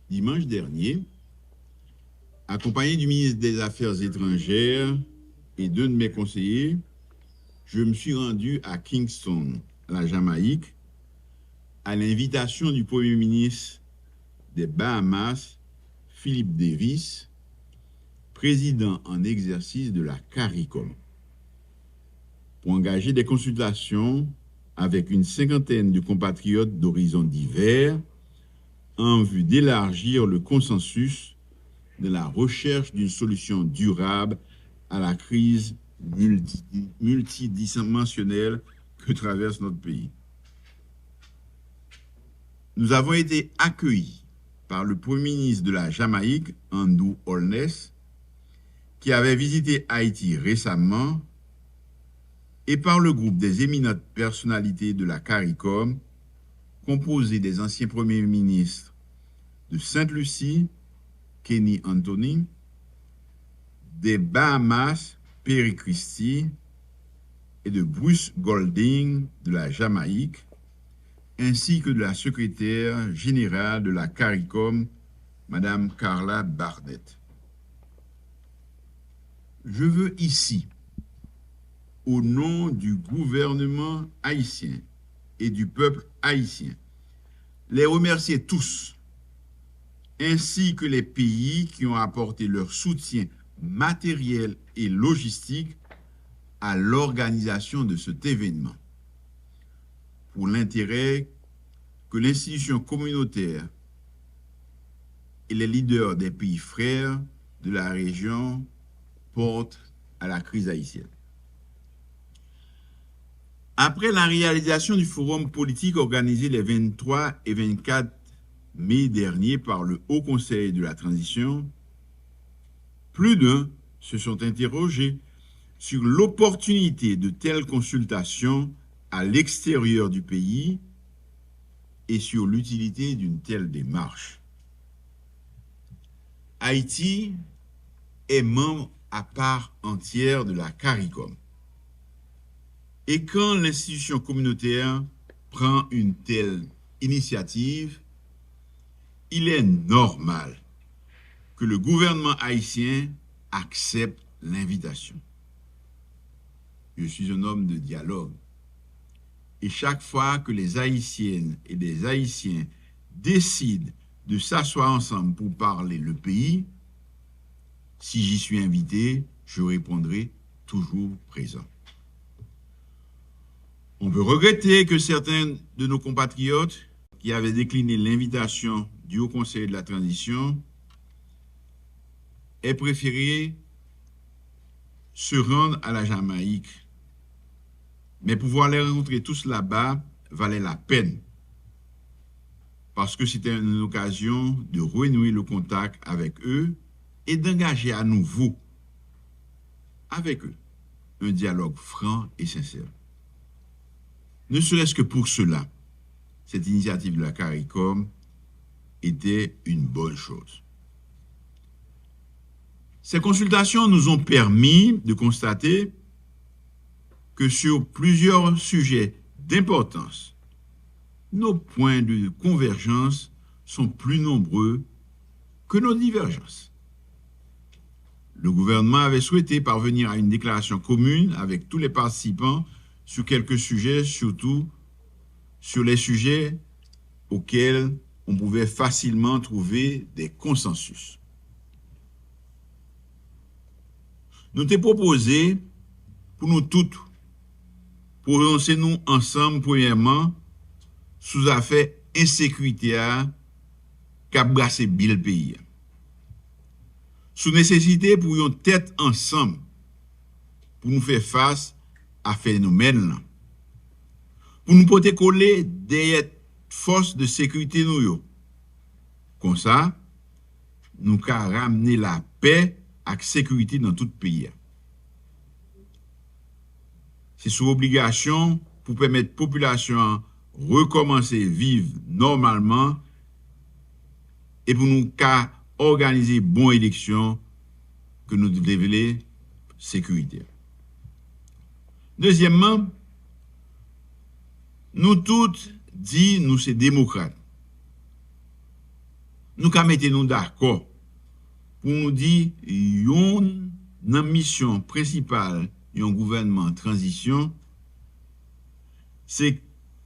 dimanche dernier, accompagné du ministre des Affaires étrangères et deux de mes conseillers, je me suis rendu à Kingston, la Jamaïque, à l'invitation du Premier ministre des Bahamas, Philip Davis, président en exercice de la CARICOM, pour engager des consultations avec une cinquantaine de compatriotes d'horizons divers en vue d'élargir le consensus de la recherche d'une solution durable à la crise multidimensionnelle que traverse notre pays. Nous avons été accueillis par le Premier ministre de la Jamaïque, Andrew Holness, qui avait visité Haïti récemment, et par le groupe des éminentes personnalités de la CARICOM, composé des anciens premiers ministres de Sainte-Lucie, Kenny Anthony, des Bahamas, Perry Christie, et de Bruce Golding de la Jamaïque, ainsi que de la secrétaire générale de la CARICOM, Madame Carla Barnett. Je veux ici, au nom du gouvernement haïtien et du peuple haïtien, les remercier tous, ainsi que les pays qui ont apporté leur soutien matériel et logistique à l'organisation de cet événement, pour l'intérêt que l'institution communautaire et les leaders des pays frères de la région portent à la crise haïtienne. Après la réalisation du forum politique organisé les 23 et 24 mai dernier par le Haut Conseil de la Transition, plus d'un se sont interrogés sur l'opportunité de telles consultations à l'extérieur du pays et sur l'utilité d'une telle démarche. Haïti est membre à part entière de la CARICOM. Et quand l'institution communautaire prend une telle initiative, il est normal que le gouvernement haïtien accepte l'invitation. Je suis un homme de dialogue. Et chaque fois que les Haïtiennes et les Haïtiens décident de s'asseoir ensemble pour parler le pays, si j'y suis invité, je répondrai toujours présent. On peut regretter que certains de nos compatriotes qui avaient décliné l'invitation du Haut Conseil de la Transition aient préféré se rendre à la Jamaïque. Mais pouvoir les rencontrer tous là-bas valait la peine, parce que c'était une occasion de renouer le contact avec eux et d'engager à nouveau avec eux un dialogue franc et sincère. Ne serait-ce que pour cela, cette initiative de la CARICOM était une bonne chose. Ces consultations nous ont permis de constater que sur plusieurs sujets d'importance, nos points de convergence sont plus nombreux que nos divergences. Le gouvernement avait souhaité parvenir à une déclaration commune avec tous les participants sur quelques sujets, surtout sur les sujets auxquels on pouvait facilement trouver des consensus. Nous t'ai proposé pour nous toutes, pour lancer nous ensemble, premièrement, sous affaire insécurité qui a brassé le pays. Sous nécessité pour une tête ensemble pour nous faire face à phénomène là. Pour nous porter coller des forces de sécurité nous. Comme ça, nous avons ramener la paix et la sécurité dans tout le pays. C'est sous obligation pour permettre à la population de recommencer à vivre normalement et pour nous organiser une bonne élection que nous devons sécurité. Deuxièmement, nous tous disons nous sommes démocrates. nous ka mette nous d'accord pour nous dire une mission principale d'un gouvernement transition, c'est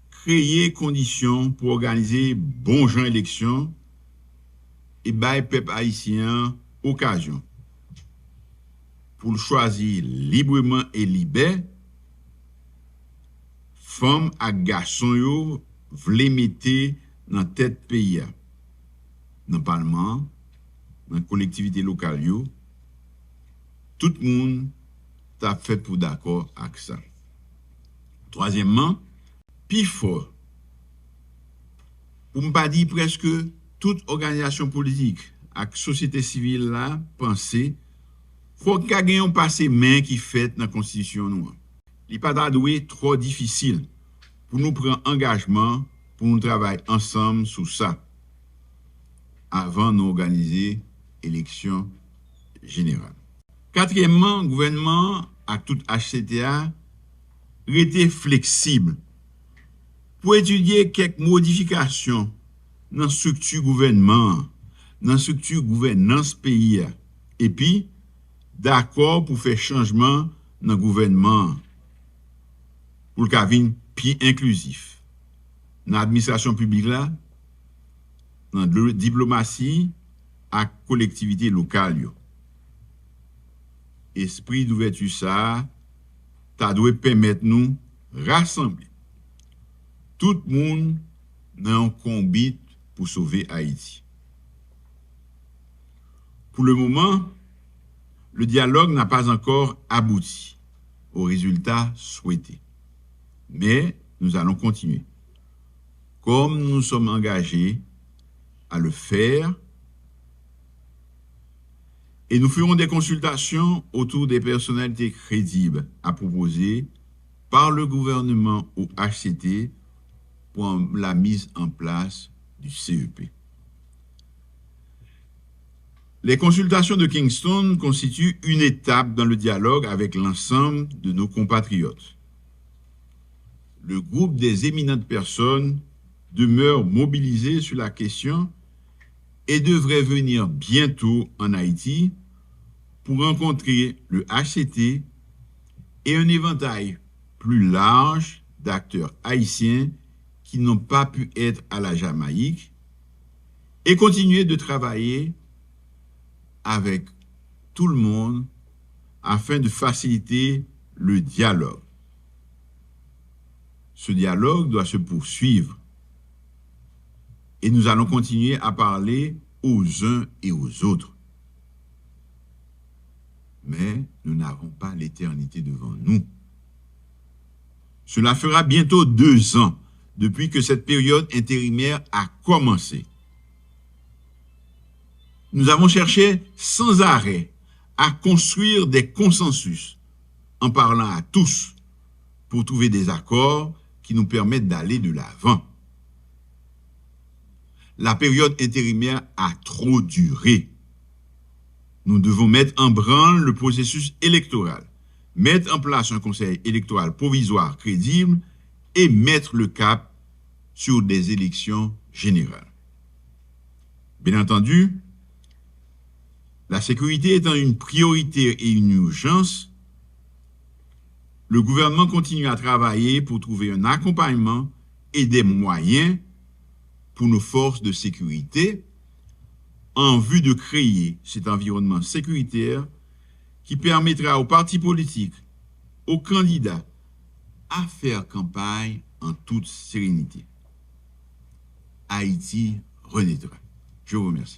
créer conditions pour organiser bon genre élection et bailler peuple haïtien occasion pour le choisir librement et libre, femmes et garçons yo vle mette dans tête pays, dans le parlement, dans la collectivité locale yo, tout le monde t'a fait pour d'accord avec ça. Troisièmement, plus fort, pour ne pas dire presque toute organisation politique et société civile là, penser, faut qu'il y ait un passé main qui fait dans la constitution nous. Il n'est pas trop difficile pour nous prendre engagement, pour nous travailler ensemble sur ça, avant d'organiser l'élection générale. Quatrièmement, le gouvernement a tout HCTA été flexible pour étudier quelques modifications dans la structure gouvernement, dans la structure gouvernance pays, et puis d'accord pour faire changement dans le gouvernement pour le cabine plus inclusif. Dans l'administration publique là, dans la diplomatie à collectivité locale. Esprit d'ouverture ça, ça doit permettre nous rassembler tout le monde dans un combat pour sauver Haïti. Pour le moment, le dialogue n'a pas encore abouti au résultat souhaité. Mais nous allons continuer. Comme nous sommes engagés à le faire, et nous ferons des consultations autour des personnalités crédibles à proposer par le gouvernement ou HCT pour la mise en place du CEP. Les consultations de Kingston constituent une étape dans le dialogue avec l'ensemble de nos compatriotes. Le groupe des éminentes personnes demeure mobilisé sur la question et devrait venir bientôt en Haïti pour rencontrer le HCT et un éventail plus large d'acteurs haïtiens qui n'ont pas pu être à la Jamaïque et continuer de travailler avec tout le monde afin de faciliter le dialogue. Ce dialogue doit se poursuivre et nous allons continuer à parler aux uns et aux autres. Mais nous n'avons pas l'éternité devant nous. Cela fera bientôt 2 ans depuis que cette période intérimaire a commencé. Nous avons cherché sans arrêt à construire des consensus en parlant à tous pour trouver des accords qui nous permettent d'aller de l'avant. La période intérimaire a trop duré. Nous devons mettre en branle le processus électoral, mettre en place un conseil électoral provisoire crédible et mettre le cap sur des élections générales. Bien entendu, la sécurité étant une priorité et une urgence, le gouvernement continue à travailler pour trouver un accompagnement et des moyens pour nos forces de sécurité en vue de créer cet environnement sécuritaire qui permettra aux partis politiques, aux candidats, à faire campagne en toute sérénité. Haïti renaîtra. Je vous remercie.